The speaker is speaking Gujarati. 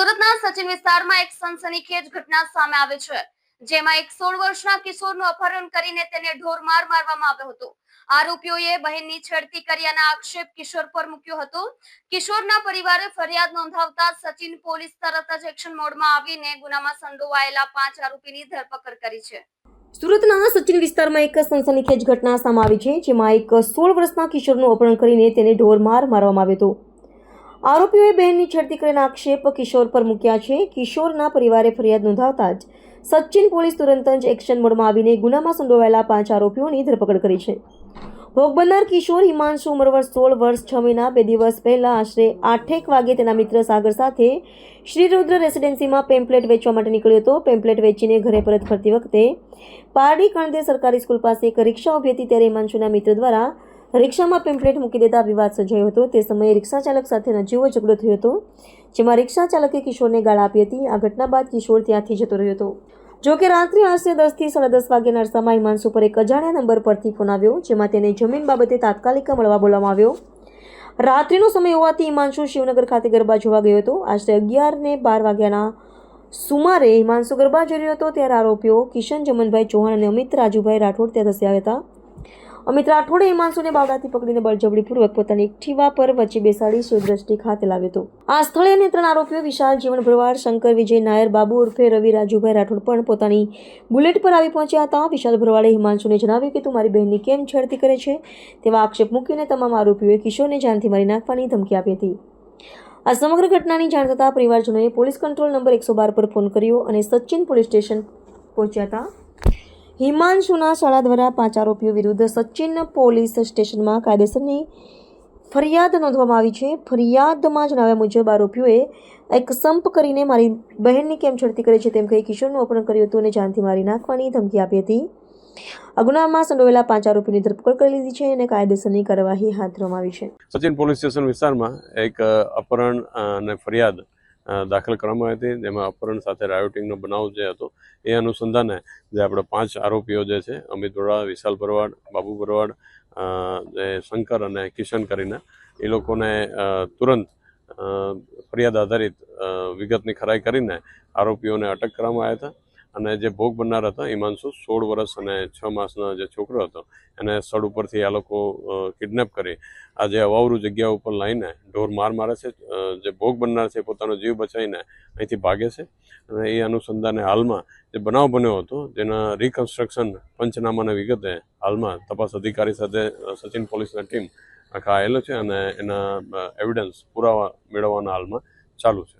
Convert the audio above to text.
સુરતના સચિન વિસ્તારમાં એક સનસનીખેજ ઘટના સામે આવી છે, જેમાં એક 16 વર્ષના કિશોરનું અપહરણ કરીને તેને ઢોરમાર મારવામાં આવ્યો હતો। આરોપીઓએ બહેનની છેડતી કર્યાના આક્ષેપ કિશોર પર મૂક્યો હતો। કિશોરના પરિવારે ફરિયાદ નોંધાવતા સચિન પોલીસ તરત જ એક્શન મોડમાં આવીને ગુનામાં સંડોવાયેલા 5 આરોપીની ધરપકડ કરી છે। સુરતના સચિન વિસ્તારમાં એક સનસનીખેજ ઘટના સામે આવી છે, જેમાં એક 16 વર્ષના કિશોરનું અપહરણ કરીને તેને ઢોરમાર મારવામાં આવ્યો હતો। આરોપીઓએ બહેનની છેડતી કર્યાના આક્ષેપ કિશોર પર મૂક્યા છે। કિશોરના પરિવારે ફરિયાદ નોંધાવતા જ સચિન પોલીસ તુરંત જ એક્શન મોડમાં આવીને ગુનામાં સંડોવાયેલા 5 આરોપીઓની ધરપકડ કરી છે। ભોગ બનનાર કિશોર હિમાંશુ ઉંમર 16 વર્ષ 6 મહિના 2 દિવસ પહેલા આશરે 8:00 વાગે તેના મિત્ર સાગર સાથે શ્રી રુદ્ર રેસિડેન્સીમાં પેમ્પલેટ વેચવા માટે નીકળ્યો હતો। પેમ્પલેટ વેચીને ઘરે પરત ફરતી વખતે પારડી કણદેર સરકારી સ્કૂલ પાસે એક રિક્ષા ઊભી હતી, ત્યારે હિમાંશુના મિત્ર દ્વારા રિક્ષામાં પેમ્પલેટ મૂકી દેતા વિવાદ સર્જાયો હતો। તે સમયે રિક્ષા ચાલક સાથે નજીવો ઝઘડો થયો હતો, જેમાં રિક્ષા ચાલકે કિશોરને ગાળ આપી હતી। આ ઘટના બાદ કિશોર ત્યાંથી જતો રહ્યો હતો। જો કે રાત્રે આશરે 10 થી 10:30 વાગ્યાના અરસામાં હિમાંશુ પર એક અજાણ્યા નંબર પરથી ફોન આવ્યો, જેમાં તેને જમીન બાબતે તાત્કાલિક મળવા બોલાવવામાં આવ્યો। રાત્રિનો સમય હોવાથી હિમાંશુ શિવનગર ખાતે ગરબા જોવા ગયો હતો। આશરે 11 ને 12 વાગ્યાના સુમારે હિમાંશુ ગરબા જોઈ રહ્યો હતો, ત્યારે આરોપીઓ કિશન જમનભાઈ ચૌહાણ અને અમિત રાજુભાઈ રાઠોડ ત્યાં ધસી આવ્યા હતા। અમિત રાઠોડે હિમાંશુને બાવડાથી પકડીને બળજબરીપૂર્વક પોતાની એક્ટિવા પર વચ્ચે બેસાડી શિવદ્રષ્ટિ ખાતે લાવ્યો હતો। આ સ્થળે અન્ય 3 આરોપીઓ વિશાલ જીવન ભરવાડ, શંકર વિજય નાયર, બાબુ ઉર્ફે રવિ રાજુભાઈ રાઠોડ પણ પોતાની બુલેટ પર આવી પહોંચ્યા હતા। વિશાલ ભરવાડે હિમાંશુને જણાવ્યું કે તું મારી બહેનની કેમ છેડતી કરે છે, તેવા આક્ષેપ મૂકીને તમામ આરોપીઓએ કિશોરને જાનથી મારી નાખવાની ધમકી આપી હતી। આ સમગ્ર ઘટનાની જાણ થતાં પરિવારજનોએ પોલીસ કંટ્રોલ નંબર 112 પર ફોન કર્યો અને સચિન પોલીસ સ્ટેશન પહોંચ્યા હતા। હિમાંશુના શાળા દ્વારા 5 આરોપીઓ વિરુદ્ધ સચિન પોલીસ સ્ટેશનમાં કાયદેસરની ફરિયાદ નોંધવામાં આવી છે। ફરિયાદમાં જણાવ્યા મુજબ આરોપીઓએ એક સંપ કરીને મારી બહેનની કેમ છેડતી કરે છે તેમ કહી કિશોરનું અપહરણ કર્યું હતું અને જાનથી મારી નાખવાની ધમકી આપી હતી। આ ગુનામાં સંડોવાયેલા 5 આરોપીની ધરપકડ કરી લીધી છે અને કાયદેસરની કાર્યવાહી હાથ ધરવામાં આવી છે। સચિન પોલીસ સ્ટેશન વિસ્તારમાં એક અપહરણ અને ફરિયાદ દાખલ કરવામાં આવી હતી, જેમાં અપહરણ સાથે રાયોટિંગનો બનાવ જે હતો એ અનુસંધાને જે આપણે 5 આરોપીઓ જે છે અમિત ભરવાડ, વિશાલ ભરવાડ, બાબુ ભરવાડ, જે શંકર અને કિશન કરીને એ લોકોને તુરંત ફરિયાદ આધારિત વિગતની ખરાઈ કરીને આરોપીઓને અટક કરવામાં આવ્યા હતા। અને જે ભોગ બનનાર હતા હિમાંશુ 16 વર્ષ અને 6 માસનો જે છોકરો હતો એને સ્થળ ઉપરથી આ લોકો કિડનેપ કરી આ જે અવાવરૂ જગ્યા ઉપર લાવીને ઢોર માર મારે છે। જે ભોગ બનનાર છે પોતાનો જીવ બચાવીને અહીંથી ભાગે છે અને એ અનુસંધાને હાલમાં જે બનાવ બન્યો હતો જેના રિકન્સ્ટ્રક્શન પંચનામાના વિગતે હાલમાં તપાસ અધિકારી સાથે સચિન પોલીસની ટીમ આખા આવેલો છે અને એના એવિડન્સ પુરાવા મેળવવાના હાલમાં ચાલુ છે।